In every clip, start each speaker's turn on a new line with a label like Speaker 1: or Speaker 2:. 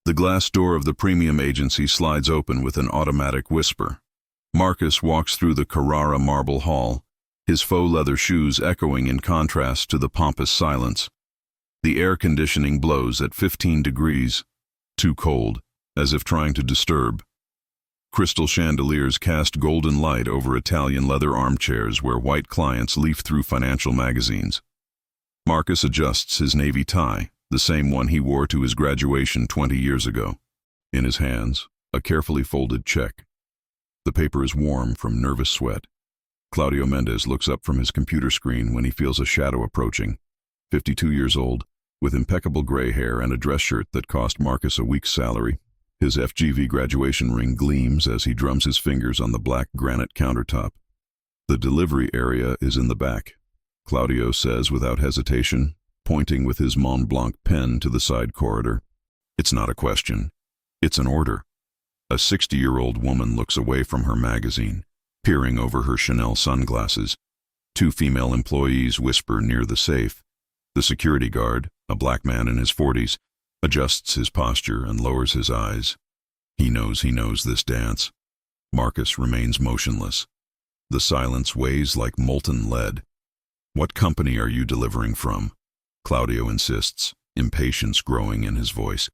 Speaker 1: The glass door of the premium agency slides open with an automatic whisper. Marcus walks through the Carrara marble hall, his faux leather shoes echoing in contrast to the pompous silence. The air conditioning blows at 15 degrees, too cold, as if trying to disturb. Crystal chandeliers cast golden light over Italian leather armchairs where white clients leaf through financial magazines. Marcus adjusts his navy tie, the same one he wore to his graduation 20 years ago. In his hands, a carefully folded check. The paper is warm from nervous sweat. Claudio Mendez looks up from his computer screen when he feels a shadow approaching. 52 years old, with impeccable gray hair and a dress shirt that cost Marcus a week's salary. His FGV graduation ring gleams as he drums his fingers on the black granite countertop. The delivery area is in the back. Claudio says without hesitation, pointing with his Mont Blanc pen to the side corridor. It's not a question. It's an order. A 60-year-old woman looks away from her magazine, peering over her Chanel sunglasses. Two female employees whisper near the safe. The security guard, a black man in his 40s, adjusts his posture and lowers his eyes. He knows this dance. Marcus remains motionless. The silence weighs like molten lead. What company are you delivering from? Claudio insists, impatience growing in his voice.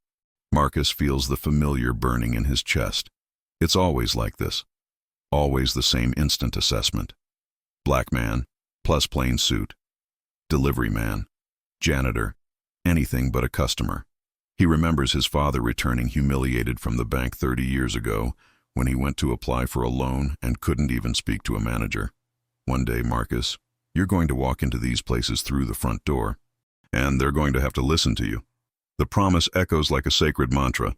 Speaker 1: Marcus feels the familiar burning in his chest. It's always like this. Always the same instant assessment. Black man, plus plain suit. Delivery man, janitor, anything but a customer. He remembers his father returning humiliated from the bank 30 years ago when he went to apply for a loan and couldn't even speak to a manager. One day, Marcus, you're going to walk into these places through the front door, and they're going to have to listen to you. The promise echoes like a sacred mantra.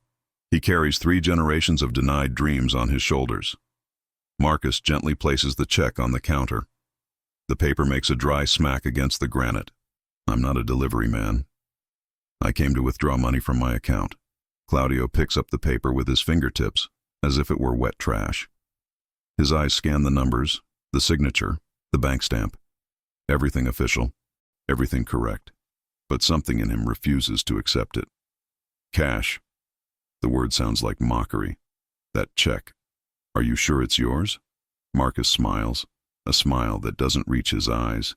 Speaker 1: He carries 3 generations of denied dreams on his shoulders. Marcus gently places the check on the counter. The paper makes a dry smack against the granite. I'm not a delivery man. I came to withdraw money from my account. Claudio picks up the paper with his fingertips, as if it were wet trash. His eyes scan the numbers, the signature, the bank stamp. Everything official, everything correct. But something in him refuses to accept it. Cash. The word sounds like mockery. That check. Are you sure it's yours? Marcus smiles, a smile that doesn't reach his eyes,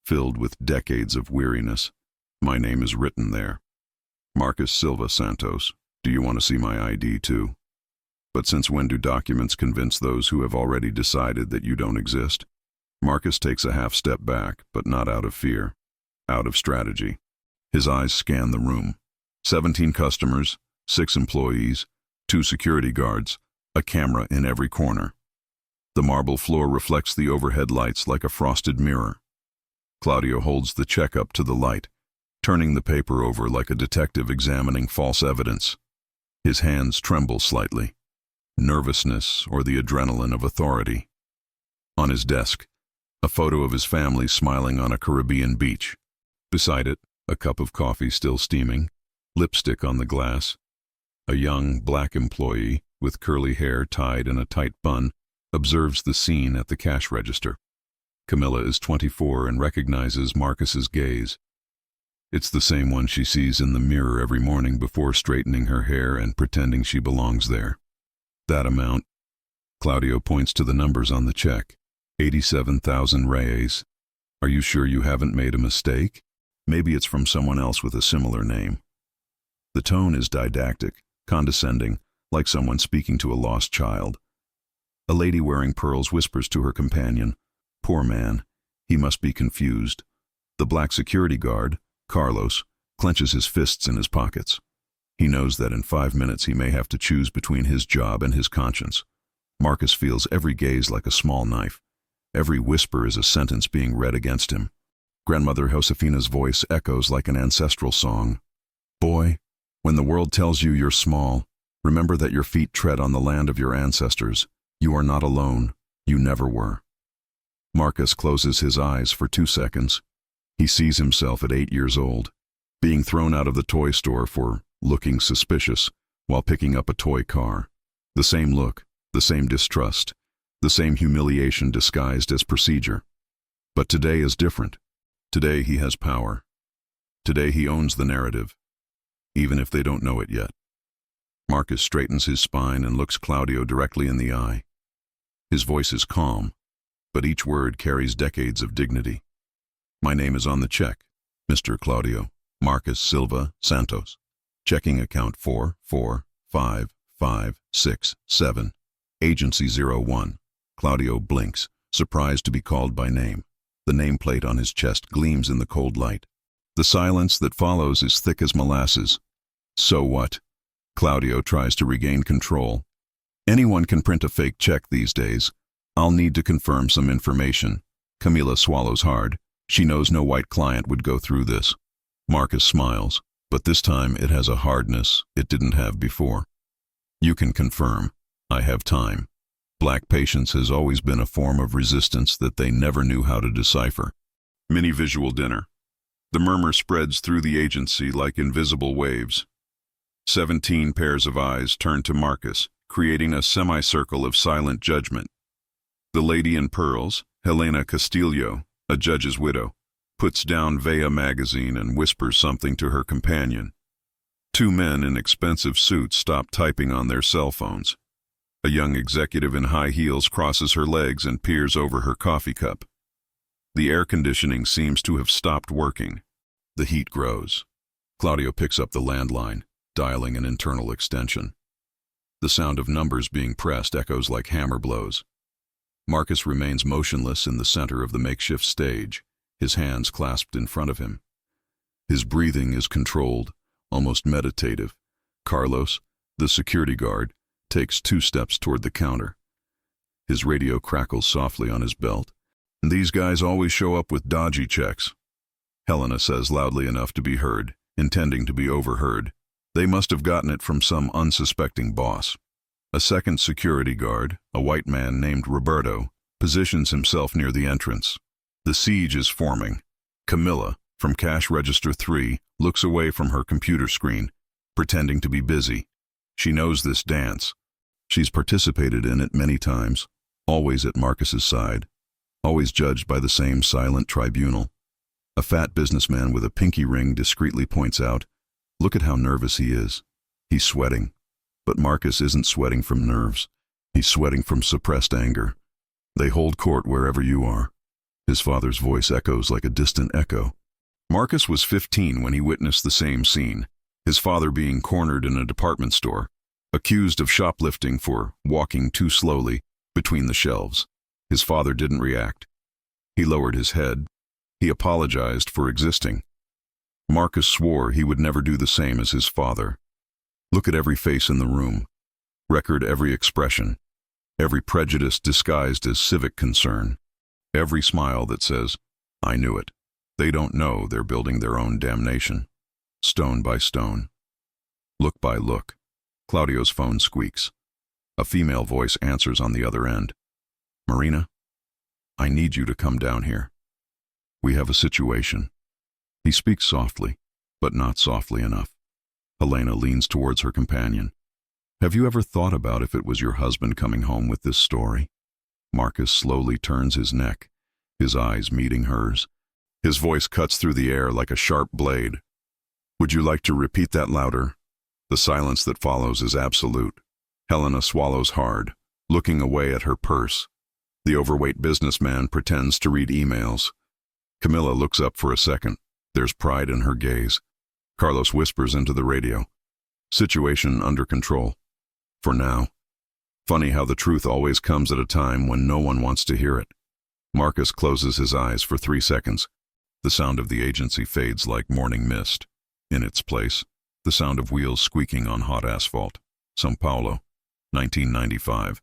Speaker 1: filled with decades of weariness. My name is written there. Marcus Silva Santos. Do you want to see my ID too? But since when do documents convince those who have already decided that you don't exist? Marcus takes a half step back, but not out of fear, out of strategy. His eyes scan the room. 17 customers, 6 employees, 2 security guards, a camera in every corner. The marble floor reflects the overhead lights like a frosted mirror. Claudio holds the check up to the light, turning the paper over like a detective examining false evidence. His hands tremble slightly. Nervousness or the adrenaline of authority. On his desk, a photo of his family smiling on a Caribbean beach. Beside it, a cup of coffee still steaming, lipstick on the glass. A young, black employee, with curly hair tied in a tight bun, observes the scene at the cash register. Camilla is 24 and recognizes Marcus's gaze. It's the same one she sees in the mirror every morning before straightening her hair and pretending she belongs there. That amount. Claudio points to the numbers on the check. 87,000 reais. Are you sure you haven't made a mistake? Maybe it's from someone else with a similar name. The tone is didactic, condescending, like someone speaking to a lost child. A lady wearing pearls whispers to her companion, "Poor man, he must be confused." The black security guard, Carlos, clenches his fists in his pockets. He knows that in 5 minutes he may have to choose between his job and his conscience. Marcus feels every gaze like a small knife. Every whisper is a sentence being read against him. Grandmother Josefina's voice echoes like an ancestral song. Boy, when the world tells you you're small, remember that your feet tread on the land of your ancestors. You are not alone. You never were. Marcus closes his eyes for 2 seconds. He sees himself at 8 years old, being thrown out of the toy store for looking suspicious while picking up a toy car. The same look, the same distrust, the same humiliation disguised as procedure. But today is different. Today he has power. Today he owns the narrative, even if they don't know it yet. Marcus straightens his spine and looks Claudio directly in the eye. His voice is calm, but each word carries decades of dignity. My name is on the check, Mr. Claudio Marcus Silva Santos. Checking account 4455667. Agency 01. Claudio blinks, surprised to be called by name. The nameplate on his chest gleams in the cold light. The silence that follows is thick as molasses. So what? Claudio tries to regain control. Anyone can print a fake check these days. I'll need to confirm some information. Camila swallows hard. She knows no white client would go through this. Marcus smiles, but this time it has a hardness it didn't have before. You can confirm. I have time. Black patience has always been a form of resistance that they never knew how to decipher. Mini-visual dinner. The murmur spreads through the agency like invisible waves. 17 pairs of eyes turn to Marcus, creating a semicircle of silent judgment. The lady in pearls, Helena Castillo, a judge's widow, puts down Vea magazine and whispers something to her companion. Two men in expensive suits stop typing on their cell phones. A young executive in high heels crosses her legs and peers over her coffee cup. The air conditioning seems to have stopped working. The heat grows. Claudio picks up the landline, dialing an internal extension. The sound of numbers being pressed echoes like hammer blows. Marcus remains motionless in the center of the makeshift stage, his hands clasped in front of him. His breathing is controlled, almost meditative. Carlos, the security guard, takes 2 steps toward the counter. His radio crackles softly on his belt. These guys always show up with dodgy checks. Helena says loudly enough to be heard, intending to be overheard. They must have gotten it from some unsuspecting boss. A second security guard, a white man named Roberto, positions himself near the entrance. The siege is forming. Camilla, from cash register 3, looks away from her computer screen, pretending to be busy. She knows this dance. She's participated in it many times, always at Marcus's side, always judged by the same silent tribunal. A fat businessman with a pinky ring discreetly points out, "Look at how nervous he is. He's sweating." But Marcus isn't sweating from nerves. He's sweating from suppressed anger. They hold court wherever you are. His father's voice echoes like a distant echo. Marcus was 15 when he witnessed the same scene, his father being cornered in a department store, accused of shoplifting for walking too slowly between the shelves. His father didn't react. He lowered his head. He apologized for existing. Marcus swore he would never do the same as his father. Look at every face in the room. Record every expression. Every prejudice disguised as civic concern. Every smile that says, "I knew it." They don't know they're building their own damnation. Stone by stone. Look by look. Claudio's phone squeaks. A female voice answers on the other end. "Marina, I need you to come down here. We have a situation." He speaks softly, but not softly enough. Helena leans towards her companion. "Have you ever thought about if it was your husband coming home with this story?" Marcus slowly turns his neck, his eyes meeting hers. His voice cuts through the air like a sharp blade. "Would you like to repeat that louder?" The silence that follows is absolute. Helena swallows hard, looking away at her purse. The overweight businessman pretends to read emails. Camilla looks up for a second. There's pride in her gaze. Carlos whispers into the radio. "Situation under control. For now." Funny how the truth always comes at a time when no one wants to hear it. Marcus closes his eyes for 3 seconds. The sound of the agency fades like morning mist. In its place, the sound of wheels squeaking on hot asphalt. São Paulo, 1995.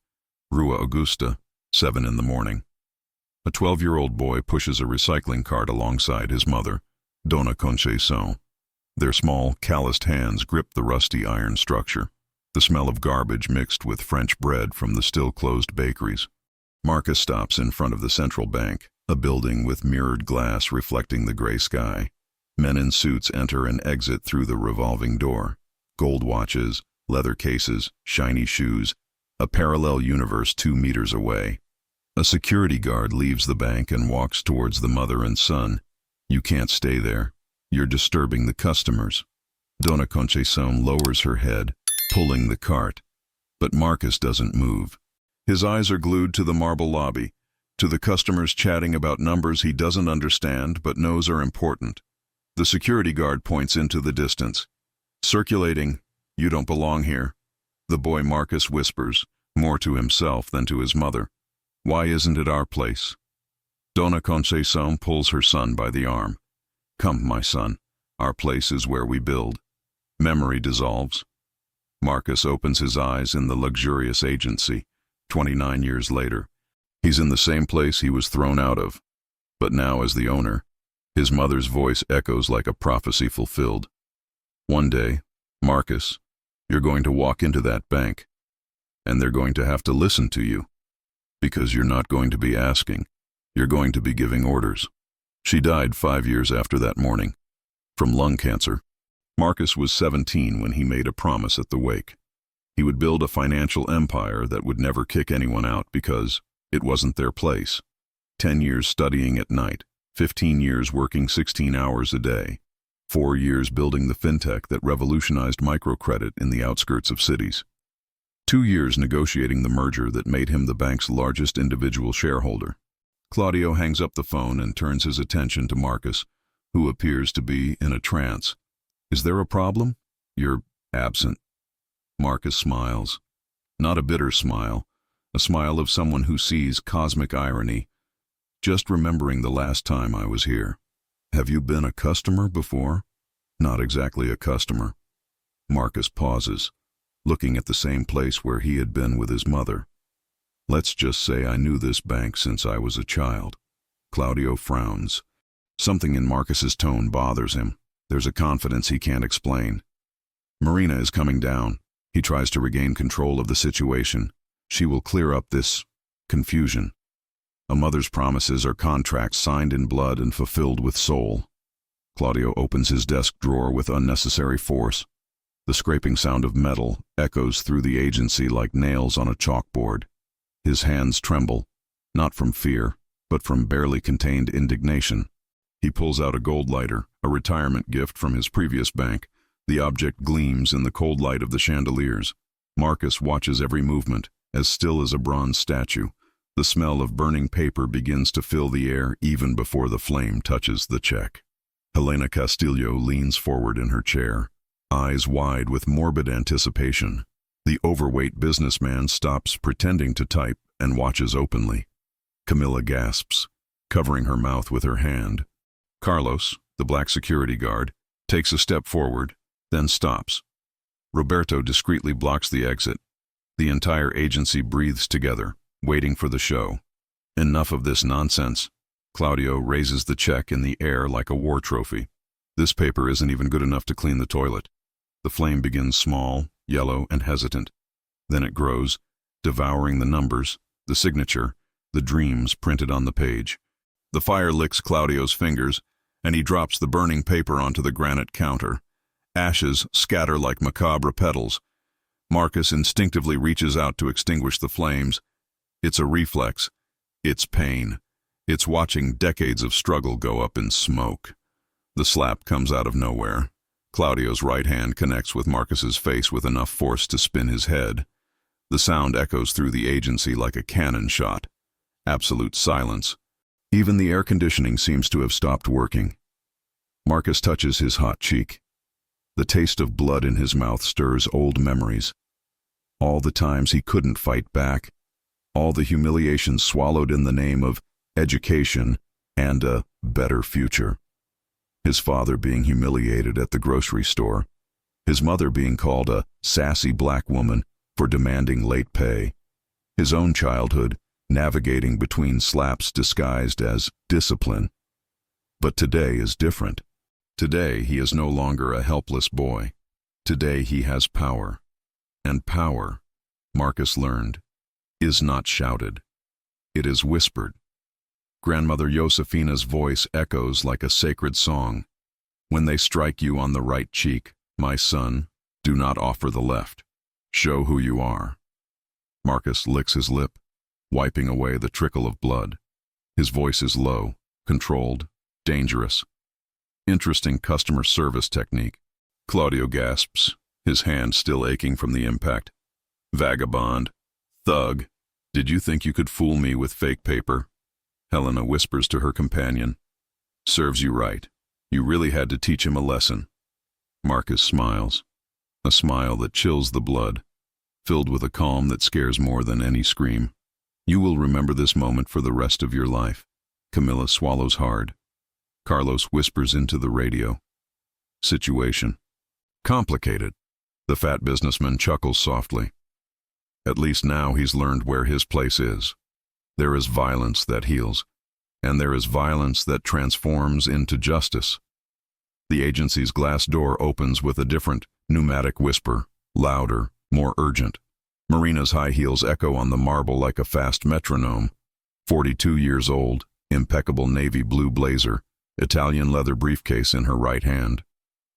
Speaker 1: Rua Augusta, 7 in the morning. A 12-year-old boy pushes a recycling cart alongside his mother, Dona Conceição. Their small, calloused hands grip the rusty iron structure, the smell of garbage mixed with French bread from the still-closed bakeries. Marcus stops in front of the central bank, a building with mirrored glass reflecting the gray sky. Men in suits enter and exit through the revolving door. Gold watches, leather cases, shiny shoes, a parallel universe 2 meters away. A security guard leaves the bank and walks towards the mother and son. "You can't stay there. You're disturbing the customers." Dona Conceição lowers her head. pulling the cart. But Marcus doesn't move. His eyes are glued to the marble lobby, to the customers chatting about numbers he doesn't understand but knows are important. The security guard points into the distance. Circulating, "You don't belong here." The boy Marcus whispers, more to himself than to his mother, "Why isn't it our place?" Donna Conceição pulls her son by the arm. "Come, my son, our place is where we build." Memory dissolves. Marcus opens his eyes in the luxurious agency, 29 years later. He's in the same place he was thrown out of, but now as the owner. His mother's voice echoes like a prophecy fulfilled. "One day, Marcus, you're going to walk into that bank, and they're going to have to listen to you, because you're not going to be asking, you're going to be giving orders." She died 5 years after that morning, from lung cancer. Marcus was 17 when he made a promise at the wake. He would build a financial empire that would never kick anyone out because it wasn't their place. 10 years studying at night, 15 years working 16 hours a day, 4 years building the fintech that revolutionized microcredit in the outskirts of cities, 2 years negotiating the merger that made him the bank's largest individual shareholder. Claudio hangs up the phone and turns his attention to Marcus, who appears to be in a trance. "Is there a problem? You're absent." Marcus smiles. Not a bitter smile, a smile of someone who sees cosmic irony. "Just remembering the last time I was here." "Have you been a customer before?" "Not exactly a customer." Marcus pauses, looking at the same place where he had been with his mother. "Let's just say I knew this bank since I was a child." Claudio frowns. Something in Marcus's tone bothers him. There's a confidence he can't explain. Marina is coming down. He tries to regain control of the situation. She will clear up this confusion. A mother's promises are contracts signed in blood and fulfilled with soul. Claudio opens his desk drawer with unnecessary force. The scraping sound of metal echoes through the agency like nails on a chalkboard. His hands tremble, not from fear, but from barely contained indignation. He pulls out a gold lighter, a retirement gift from his previous bank. The object gleams in the cold light of the chandeliers. Marcus watches every movement, as still as a bronze statue. The smell of burning paper begins to fill the air even before the flame touches the check. Helena Castillo leans forward in her chair, eyes wide with morbid anticipation. The overweight businessman stops pretending to type and watches openly. Camilla gasps, covering her mouth with her hand. Carlos, the black security guard, takes a step forward, then stops. Roberto discreetly blocks the exit. The entire agency breathes together, waiting for the show. Enough of this nonsense. Claudio raises the check in the air like a war trophy. This paper isn't even good enough to clean the toilet. The flame begins small, yellow, and hesitant. Then it grows, devouring the numbers, the signature, the dreams printed on the page. The fire licks Claudio's fingers, and he drops the burning paper onto the granite counter. Ashes scatter like macabre petals. Marcus instinctively reaches out to extinguish the flames. It's a reflex. It's pain. It's watching decades of struggle go up in smoke. The slap comes out of nowhere. Claudio's right hand connects with Marcus's face with enough force to spin his head. The sound echoes through the agency like a cannon shot. Absolute silence. Even the air conditioning seems to have stopped working. Marcus touches his hot cheek. The taste of blood in his mouth stirs old memories. All the times he couldn't fight back. All the humiliations swallowed in the name of education and a better future. His father being humiliated at the grocery store. His mother being called a sassy black woman for demanding late pay. His own childhood navigating between slaps disguised as discipline. But today is different. Today he is no longer a helpless boy. Today he has power. And power, Marcus learned, is not shouted. It is whispered. Grandmother Josefina's voice echoes like a sacred song. When they strike you on the right cheek, my son, do not offer the left. Show who you are. Marcus licks his lip, wiping away the trickle of blood. His voice is low, controlled, dangerous. Interesting customer service technique. Claudio gasps, his hand still aching from the impact. Vagabond. Thug. Did you think you could fool me with fake paper? Helena whispers to her companion. Serves you right. You really had to teach him a lesson. Marcus smiles. A smile that chills the blood, filled with a calm that scares more than any scream. You will remember this moment for the rest of your life. Camilla swallows hard. Carlos whispers into the radio. Situation. Complicated. The fat businessman chuckles softly. At least now he's learned where his place is. There is violence that heals, and there is violence that transforms into justice. The agency's glass door opens with a different, pneumatic whisper, louder, more urgent. Marina's high heels echo on the marble like a fast metronome. 42 years old, impeccable navy blue blazer, Italian leather briefcase in her right hand,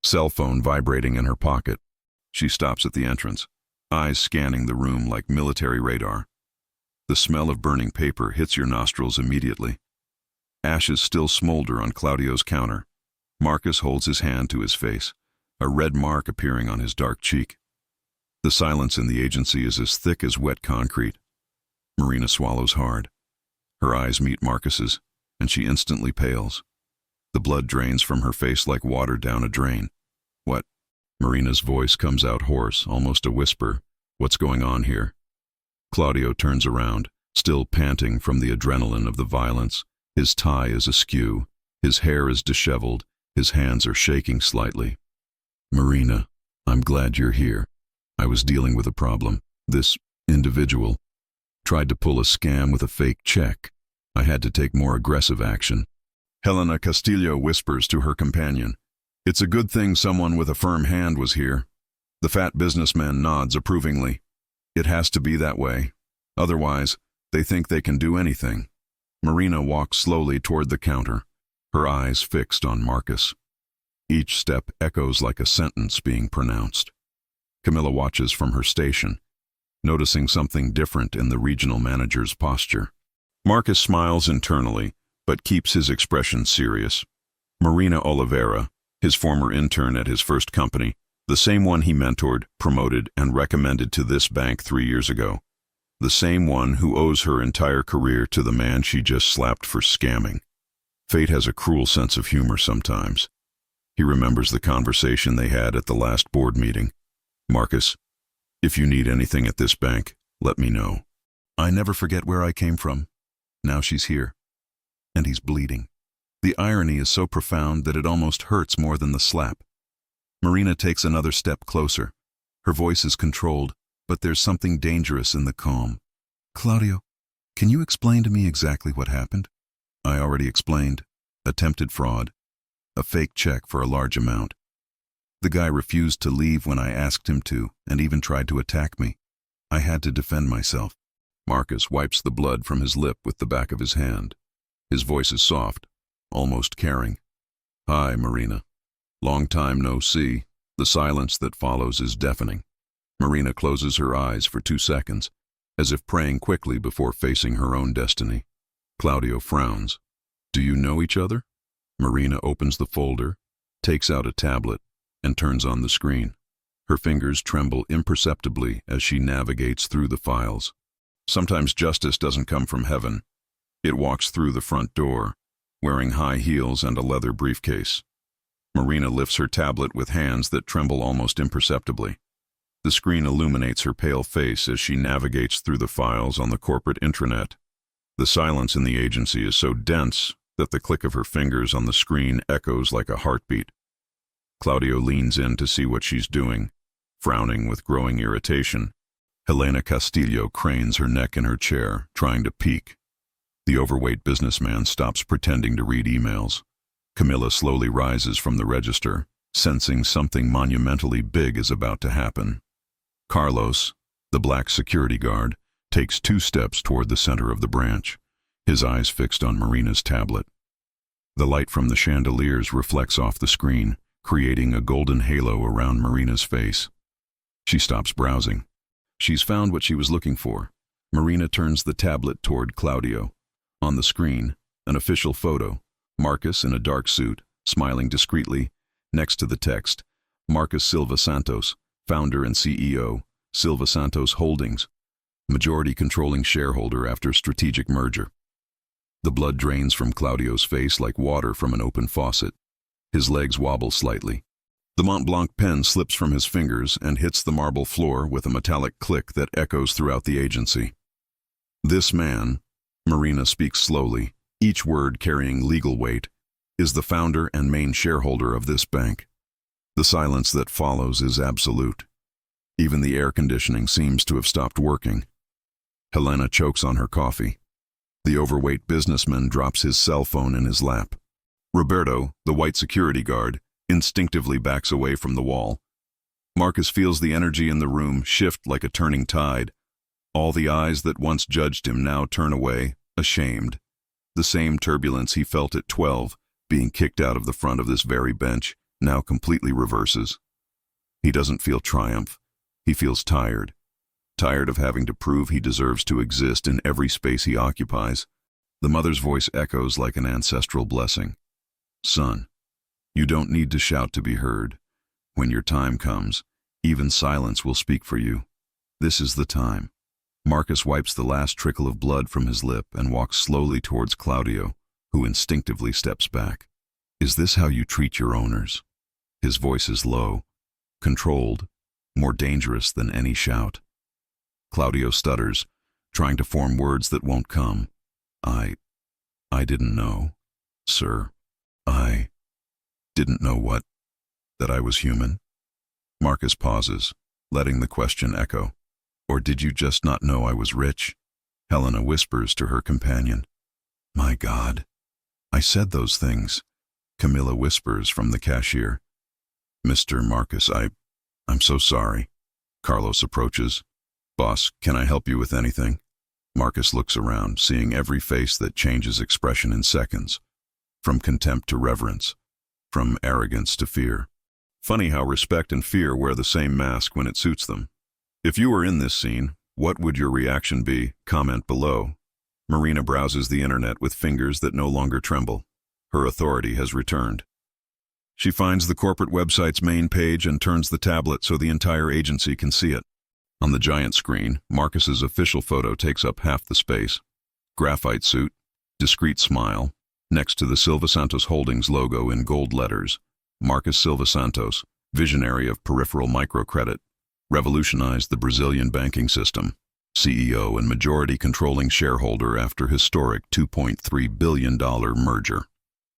Speaker 1: cell phone vibrating in her pocket. She stops at the entrance, eyes scanning the room like military radar. The smell of burning paper hits your nostrils immediately. Ashes still smolder on Claudio's counter. Marcus holds his hand to his face, a red mark appearing on his dark cheek. The silence in the agency is as thick as wet concrete. Marina swallows hard. Her eyes meet Marcus's, and she instantly pales. The blood drains from her face like water down a drain. What? Marina's voice comes out hoarse, almost a whisper. What's going on here? Claudio turns around, still panting from the adrenaline of the violence. His tie is askew, his hair is disheveled, his hands are shaking slightly. Marina, I'm glad you're here. I was dealing with a problem. This individual tried to pull a scam with a fake check. I had to take more aggressive action. Helena Castillo whispers to her companion. It's a good thing someone with a firm hand was here. The fat businessman nods approvingly. It has to be that way. Otherwise, they think they can do anything. Marina walks slowly toward the counter, her eyes fixed on Marcus. Each step echoes like a sentence being pronounced. Camilla watches from her station, noticing something different in the regional manager's posture. Marcus smiles internally, but keeps his expression serious. Marina Oliveira, his former intern at his first company, the same one he mentored, promoted, and recommended to this bank 3 years ago. The same one who owes her entire career to the man she just slapped for scamming. Fate has a cruel sense of humor sometimes. He remembers the conversation they had at the last board meeting. Marcus, if you need anything at this bank, let me know. I never forget where I came from. Now she's here. And he's bleeding. The irony is so profound that it almost hurts more than the slap. Marina takes another step closer. Her voice is controlled, but there's something dangerous in the calm. Claudio, can you explain to me exactly what happened? I already explained. Attempted fraud. A fake check for a large amount. The guy refused to leave when I asked him to, and even tried to attack me. I had to defend myself. Marcus wipes the blood from his lip with the back of his hand. His voice is soft, almost caring. Hi, Marina. Long time no see. The silence that follows is deafening. Marina closes her eyes for 2 seconds, as if praying quickly before facing her own destiny. Claudio frowns. Do you know each other? Marina opens the folder, takes out a tablet, and turns on the screen. Her fingers tremble imperceptibly as she navigates through the files. Sometimes justice doesn't come from heaven. It walks through the front door, wearing high heels and a leather briefcase. Marina lifts her tablet with hands that tremble almost imperceptibly. The screen illuminates her pale face as she navigates through the files on the corporate intranet. The silence in the agency is so dense that the click of her fingers on the screen echoes like a heartbeat. Claudio leans in to see what she's doing, frowning with growing irritation. Helena Castillo cranes her neck in her chair, trying to peek. The overweight businessman stops pretending to read emails. Camilla slowly rises from the register, sensing something monumentally big is about to happen. Carlos, the black security guard, takes 2 steps toward the center of the branch, his eyes fixed on Marina's tablet. The light from the chandeliers reflects off the screen, creating a golden halo around Marina's face. She stops browsing. She's found what she was looking for. Marina turns the tablet toward Claudio. On the screen, an official photo. Marcus in a dark suit, smiling discreetly. Next to the text, Marcus Silva Santos, founder and CEO, Silva Santos Holdings, majority controlling shareholder after strategic merger. The blood drains from Claudio's face like water from an open faucet. His legs wobble slightly. The Mont Blanc pen slips from his fingers and hits the marble floor with a metallic click that echoes throughout the agency. This man, Marina speaks slowly, each word carrying legal weight, is the founder and main shareholder of this bank. The silence that follows is absolute. Even the air conditioning seems to have stopped working. Helena chokes on her coffee. The overweight businessman drops his cell phone in his lap. Roberto, the white security guard, instinctively backs away from the wall. Marcus feels the energy in the room shift like a turning tide. All the eyes that once judged him now turn away, ashamed. The same turbulence he felt at 12, being kicked out of the front of this very bench, now completely reverses. He doesn't feel triumph. He feels tired. Tired of having to prove he deserves to exist in every space he occupies. The mother's voice echoes like an ancestral blessing. Son, you don't need to shout to be heard. When your time comes, even silence will speak for you. This is the time. Marcus wipes the last trickle of blood from his lip and walks slowly towards Claudio, who instinctively steps back. Is this how you treat your owners? His voice is low, controlled, more dangerous than any shout. Claudio stutters, trying to form words that won't come. I didn't know, sir. I didn't know what? That I was human? Marcus pauses, letting the question echo. Or did you just not know I was rich? Helena whispers to her companion. My God, I said those things. Camilla whispers from the cashier. Mr. Marcus, I'm so sorry. Carlos approaches. Boss, can I help you with anything? Marcus looks around, seeing every face that changes expression in seconds. From contempt to reverence. From arrogance to fear. Funny how respect and fear wear the same mask when it suits them. If you were in this scene, what would your reaction be? Comment below. Marina browses the internet with fingers that no longer tremble. Her authority has returned. She finds the corporate website's main page and turns the tablet so the entire agency can see it. On the giant screen, Marcus's official photo takes up half the space. Graphite suit, discreet smile, next to the Silva Santos Holdings logo in gold letters. Marcus Silva Santos, visionary of peripheral microcredit, revolutionized the Brazilian banking system, CEO and majority controlling shareholder after historic $2.3 billion merger.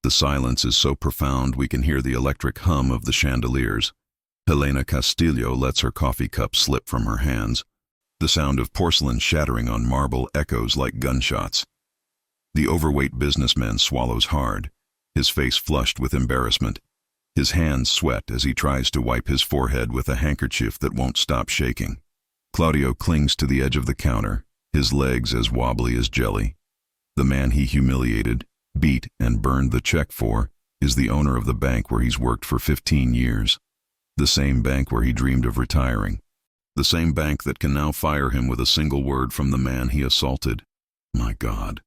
Speaker 1: The silence is so profound we can hear the electric hum of the chandeliers. Helena Castillo lets her coffee cup slip from her hands. The sound of porcelain shattering on marble echoes like gunshots. The overweight businessman swallows hard, his face flushed with embarrassment. His hands sweat as he tries to wipe his forehead with a handkerchief that won't stop shaking. Claudio clings to the edge of the counter, his legs as wobbly as jelly. The man he humiliated, beat, and burned the check for is the owner of the bank where he's worked for 15 years. The same bank where he dreamed of retiring. The same bank that can now fire him with a single word from the man he assaulted. My God.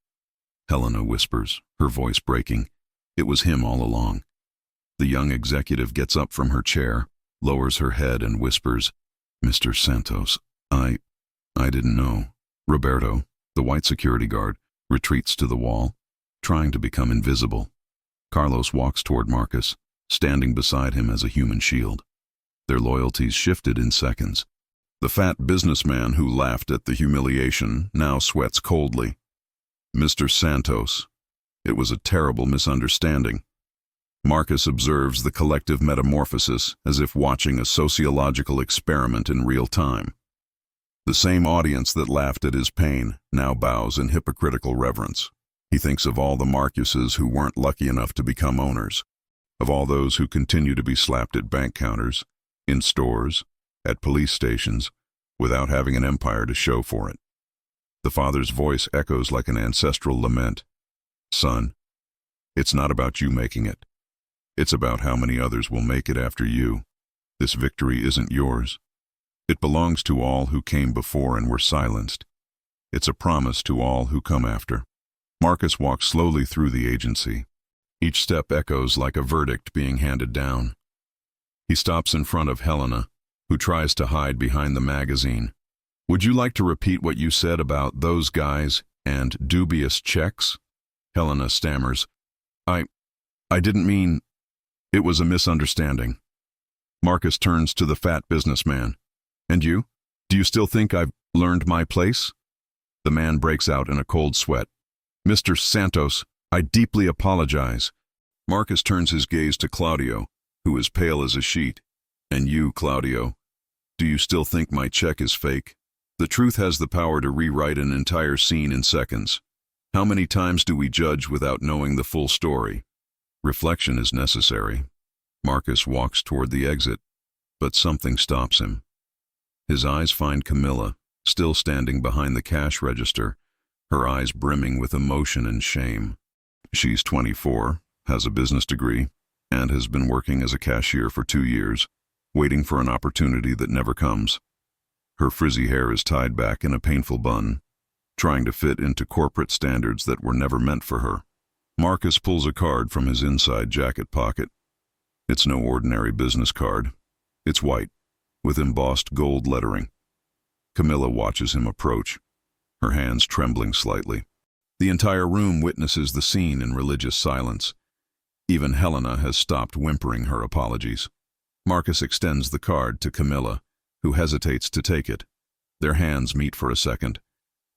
Speaker 1: Helena whispers, her voice breaking. It was him all along. The young executive gets up from her chair, lowers her head and whispers, Mr. Santos, I didn't know. Roberto, the white security guard, retreats to the wall, trying to become invisible. Carlos walks toward Marcus, standing beside him as a human shield. Their loyalties shifted in seconds. The fat businessman who laughed at the humiliation now sweats coldly. Mr. Santos, it was a terrible misunderstanding. Marcus observes the collective metamorphosis as if watching a sociological experiment in real time. The same audience that laughed at his pain now bows in hypocritical reverence. He thinks of all the Marcuses who weren't lucky enough to become owners, of all those who continue to be slapped at bank counters, in stores, at police stations, without having an empire to show for it. The father's voice echoes like an ancestral lament. Son, it's not about you making it. It's about how many others will make it after you. This victory isn't yours. It belongs to all who came before and were silenced. It's a promise to all who come after. Marcus walks slowly through the agency. Each step echoes like a verdict being handed down. He stops in front of Helena, who tries to hide behind the magazine. Would you like to repeat what you said about those guys and dubious checks? Helena stammers. I didn't mean... It was a misunderstanding. Marcus turns to the fat businessman. And you? Do you still think I've learned my place? The man breaks out in a cold sweat. Mr. Santos, I deeply apologize. Marcus turns his gaze to Claudio, who is pale as a sheet. And you, Claudio, do you still think my check is fake? The truth has the power to rewrite an entire scene in seconds. How many times do we judge without knowing the full story? Reflection is necessary. Marcus walks toward the exit, but something stops him. His eyes find Camilla, still standing behind the cash register, her eyes brimming with emotion and shame. She's 24, has a business degree, and has been working as a cashier for 2 years, waiting for an opportunity that never comes. Her frizzy hair is tied back in a painful bun, trying to fit into corporate standards that were never meant for her. Marcus pulls a card from his inside jacket pocket. It's no ordinary business card. It's white, with embossed gold lettering. Camilla watches him approach, her hands trembling slightly. The entire room witnesses the scene in religious silence. Even Helena has stopped whimpering her apologies. Marcus extends the card to Camilla, who hesitates to take it. Their hands meet for a second.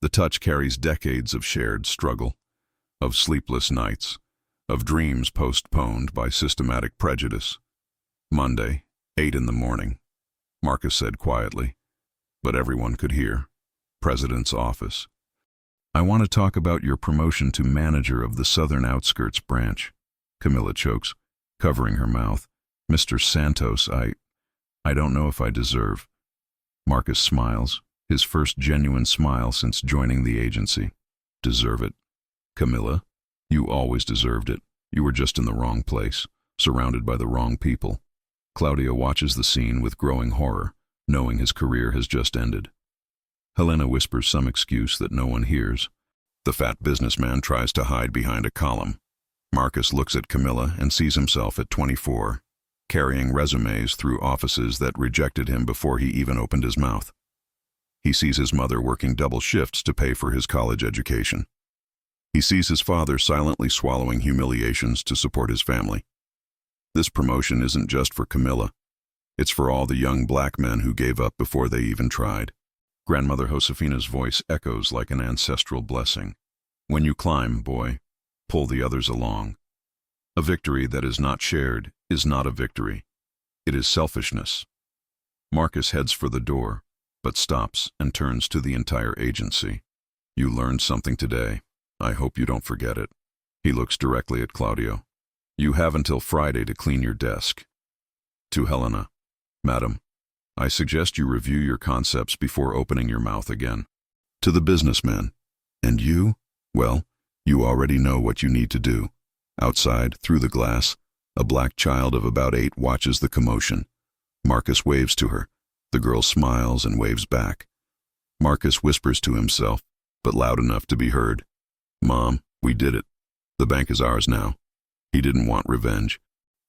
Speaker 1: The touch carries decades of shared struggle, of sleepless nights, of dreams postponed by systematic prejudice. Monday, 8 in the morning, Marcus said quietly, but everyone could hear. President's office. I want to talk about your promotion to manager of the Southern Outskirts branch. Camilla chokes, covering her mouth. Mr. Santos, I don't know if I deserve. Marcus smiles, his first genuine smile since joining the agency. Deserve it? Camilla, you always deserved it. You were just in the wrong place, surrounded by the wrong people. Claudio watches the scene with growing horror, knowing his career has just ended. Helena whispers some excuse that no one hears. The fat businessman tries to hide behind a column. Marcus looks at Camilla and sees himself at 24, carrying resumes through offices that rejected him before he even opened his mouth. He sees his mother working double shifts to pay for his college education. He sees his father silently swallowing humiliations to support his family. This promotion isn't just for Camilla. It's for all the young black men who gave up before they even tried. Grandmother Josefina's voice echoes like an ancestral blessing. When you climb, boy, pull the others along. A victory that is not shared is not a victory. It is selfishness. Marcus heads for the door, but stops and turns to the entire agency. You learned something today. I hope you don't forget it. He looks directly at Claudio. You have until Friday to clean your desk. To Helena. Madam, I suggest you review your concepts before opening your mouth again. To the businessman. And you? Well, you already know what you need to do. Outside, through the glass, a black child of about 8 watches the commotion. Marcus waves to her. The girl smiles and waves back. Marcus whispers to himself, but loud enough to be heard. Mom, we did it. The bank is ours now. He didn't want revenge.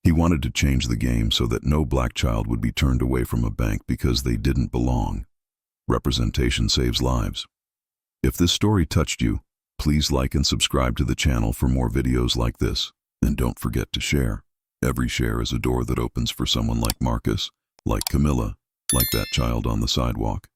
Speaker 1: He wanted to change the game so that no black child would be turned away from a bank because they didn't belong. Representation saves lives. If this story touched you, please like and subscribe to the channel for more videos like this. And don't forget to share. Every share is a door that opens for someone like Marcus, like Camilla, like that child on the sidewalk.